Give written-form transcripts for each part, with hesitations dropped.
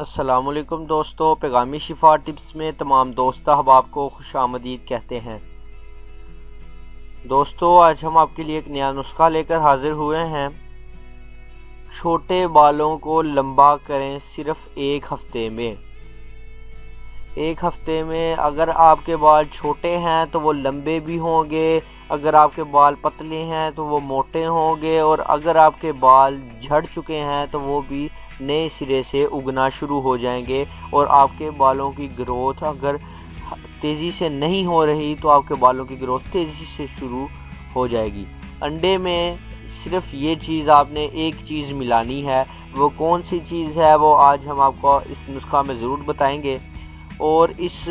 السلام علیکم دوستو، پیغامی شفا ٹپس میں تمام دوست احباب کو خوش آمدید کہتے ہیں۔ دوستو آج ہم آپ کے لیے ایک نیا نسخہ لے کر حاضر ہوئے ہیں۔ چھوٹے بالوں کو لمبا کریں صرف ایک ہفتے میں۔ ایک ہفتے میں اگر آپ کے بال چھوٹے ہیں تو وہ لمبے بھی ہوں گے، اگر آپ کے بال پتلے ہیں تو وہ موٹے ہوں گے، اور اگر آپ کے بال جھڑ چکے ہیں تو وہ بھی نئے سرے سے اگنا شروع ہو جائیں گے، اور آپ کے بالوں کی گروتھ اگر تیزی سے نہیں ہو رہی تو آپ کے بالوں کی گروتھ تیزی سے شروع ہو جائے گی۔ انڈے میں صرف یہ چیز آپ نے ایک چیز ملانی ہے، وہ کون سی چیز ہے وہ آج ہم آپ کو اس نسخہ میں ضرور بتائیں گے، اور اس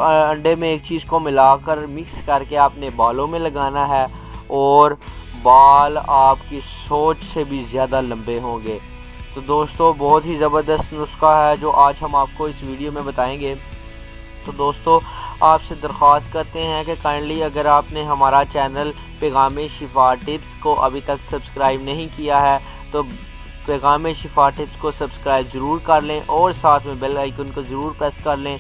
انڈے میں ایک چیز کو ملا کر مکس کر کے آپ نے بالوں میں لگانا ہے، اور بال آپ کی سوچ سے بھی زیادہ لمبے ہوں گے۔ تو دوستو بہت ہی زبردست نسخہ ہے جو آج ہم آپ کو اس ویڈیو میں بتائیں گے۔ تو دوستو آپ سے درخواست کرتے ہیں کہ کائنڈلی اگر آپ نے ہمارا چینل پیغام شفا ٹپس کو ابھی تک سبسکرائب نہیں کیا ہے تو پیغام شفا ٹپس کو سبسکرائب ضرور کر لیں، اور ساتھ میں بیل آئیکن کو ضرور پریس کر لیں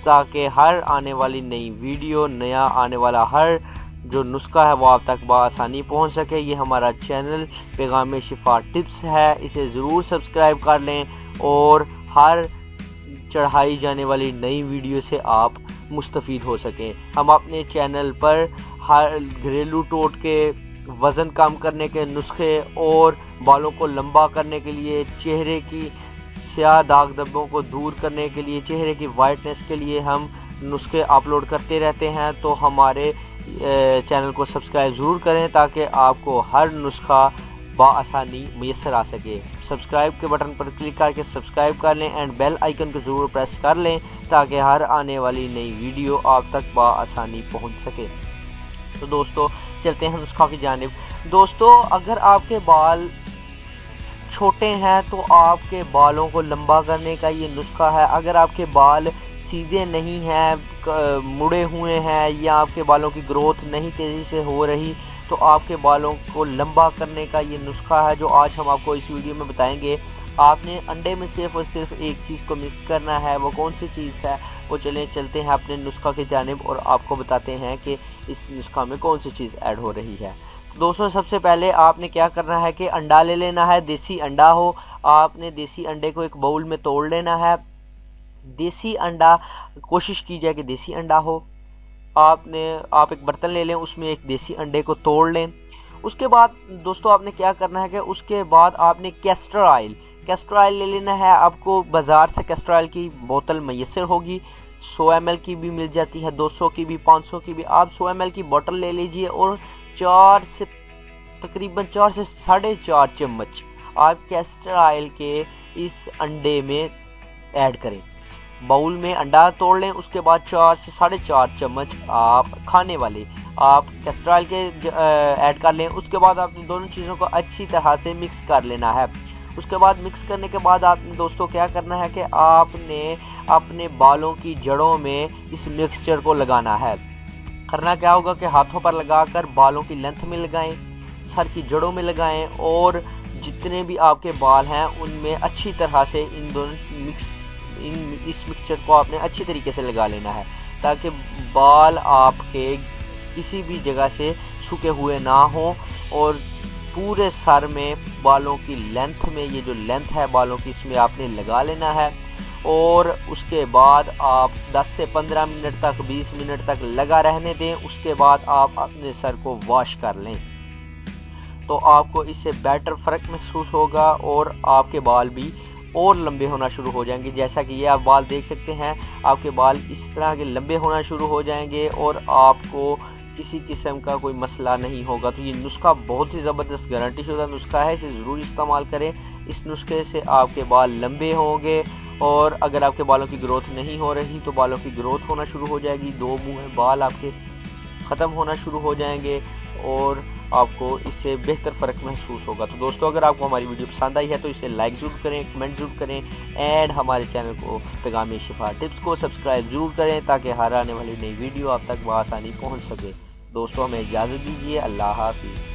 تاکہ ہر آنے والی نئی ویڈیو، نیا آنے والا ہر جو نسخہ ہے وہ آپ تک بآسانی پہنچ سکے۔ یہ ہمارا چینل پیغام شفا ٹپس ہے، اسے ضرور سبسکرائب کر لیں اور ہر چڑھائی جانے والی نئی ویڈیو سے آپ مستفید ہو سکیں۔ ہم اپنے چینل پر ہر گھریلو ٹوٹکے، وزن کم کرنے کے نسخے اور بالوں کو لمبا کرنے کے لیے، چہرے کی سیاہ داغ دھبوں کو دور کرنے کے لیے، چہرے کی وائٹنس کے لیے ہم نسخے اپلوڈ کرتے رہتے ہیں۔ تو ہمارے چینل کو سبسکرائب ضرور کریں تاکہ آپ کو ہر نسخہ بآسانی میسر آ سکے۔ سبسکرائب کے بٹن پر کلک کر کے سبسکرائب کر لیں اینڈ بیل آئیکن کو ضرور پریس کر لیں تاکہ ہر آنے والی نئی ویڈیو آپ تک بآسانی پہنچ سکے۔ تو دوستو چلتے ہیں نسخہ کی جانب۔ دوستو اگر آپ کے بال چھوٹے ہیں تو آپ کے بالوں کو لمبا کرنے کا یہ نسخہ ہے۔ اگر آپ کے بال سیدھے نہیں ہیں، مڑے ہوئے ہیں، یا آپ کے بالوں کی گروتھ نہیں تیزی سے ہو رہی تو آپ کے بالوں کو لمبا کرنے کا یہ نسخہ ہے جو آج ہم آپ کو اس ویڈیو میں بتائیں گے۔ آپ نے انڈے میں صرف اور صرف ایک چیز کو مکس کرنا ہے، وہ کون سی چیز ہے وہ چلتے ہیں اپنے نسخہ کی جانب اور آپ کو بتاتے ہیں کہ اس نسخہ میں کون سی چیز ایڈ ہو رہی ہے۔ دوستو سب سے پہلے آپ نے کیا کرنا ہے کہ انڈا لے لینا ہے، دیسی انڈا ہو، آپ نے دیسی انڈے کو ایک باؤل میں توڑ لینا ہے۔ دیسی انڈا کوشش کیجئے کہ دیسی انڈا ہو۔ آپ ایک برتن لے لیں، اس میں ایک دیسی انڈے کو توڑ لیں۔ اس کے بعد دوستو آپ نے کیا کرنا ہے کہ اس کے بعد آپ نے کیسٹر آئل لے لینا ہے۔ آپ کو بازار سے کیسٹر آئل کی بوتل میسر ہوگی، 100 ml کی بھی مل جاتی ہے، 200 کی بھی، 500 کی بھی۔ آپ 100 ml کی بوتل لے لیجئے اور تقریباً 4 سے 4.5 چمچ آپ کیسٹر آئل کے اس انڈے میں ایڈ کریں۔ باؤل میں انڈا توڑ لیں، اس کے بعد 4 سے 4.5 چمچ آپ کھانے والے آپ کیسٹر آئل کے ایڈ کر لیں۔ اس کے بعد آپ نے دونوں چیزوں کو اچھی طرح سے مکس کر لینا ہے۔ اس کے بعد مکس کرنے کے بعد آپ نے دوستو کیا کرنا ہے کہ آپ نے اپنے بالوں کی جڑوں میں اس مکسچر کو لگانا ہے۔ کرنا کیا ہوگا کہ ہاتھوں پر لگا کر بالوں کی لینتھ میں لگائیں، سر کی جڑوں میں لگائیں، اور جتنے بھی آپ کے بال ہیں ان میں اچھی طرح سے اس مکسچر کو آپ نے اچھی طریقے سے لگا لینا ہے تاکہ بال آپ کے کسی بھی جگہ سے سوکھے ہوئے نہ ہوں، اور پورے سر میں بالوں کی لینتھ میں یہ جو لینتھ ہے بالوں کی اس میں آپ نے لگا لینا ہے، اور اس کے بعد آپ 10 سے 15 منٹ تک 20 منٹ تک لگا رہنے دیں۔ اس کے بعد آپ اپنے سر کو واش کر لیں تو آپ کو اس سے بیٹر فرق محسوس ہوگا اور آپ کے بال بھی اور لمبے ہونا شروع ہو جائیں گے۔ جیسا کہ یہ آپ بال دیکھ سکتے ہیں، آپ کے بال اس طرح کے لمبے ہونا شروع ہو جائیں گے اور آپ کو کسی قسم کا کوئی مسئلہ نہیں ہوگا۔ تو یہ نسخہ بہت ہی زبردست گارنٹی شدہ نسخہ ہے، اسے ضرور استعمال کریں۔ اس نسخے سے آپ کے بال لمبے ہوں گے، اور اگر آپ کے بالوں کی گروتھ نہیں ہو رہی تو بالوں کی گروتھ ہونا شروع ہو جائے گی، 2 منہ بال آپ کے ختم ہونا شروع ہو جائیں گے، اور آپ کو اس سے بہتر فرق محسوس ہوگا۔ تو دوستو اگر آپ کو ہماری ویڈیو پسند آئی ہے تو اسے لائک ضرور کریں، کمنٹ ضرور کریں، اینڈ ہمارے چینل کو پیغام شفا ٹپس کو سبسکرائب ضرور کریں تاکہ ہر آنے والی نئی ویڈیو آپ تک بآسانی پہنچ سکے۔ دوستو ہمیں اجازت دیجیے، اللہ حافظ۔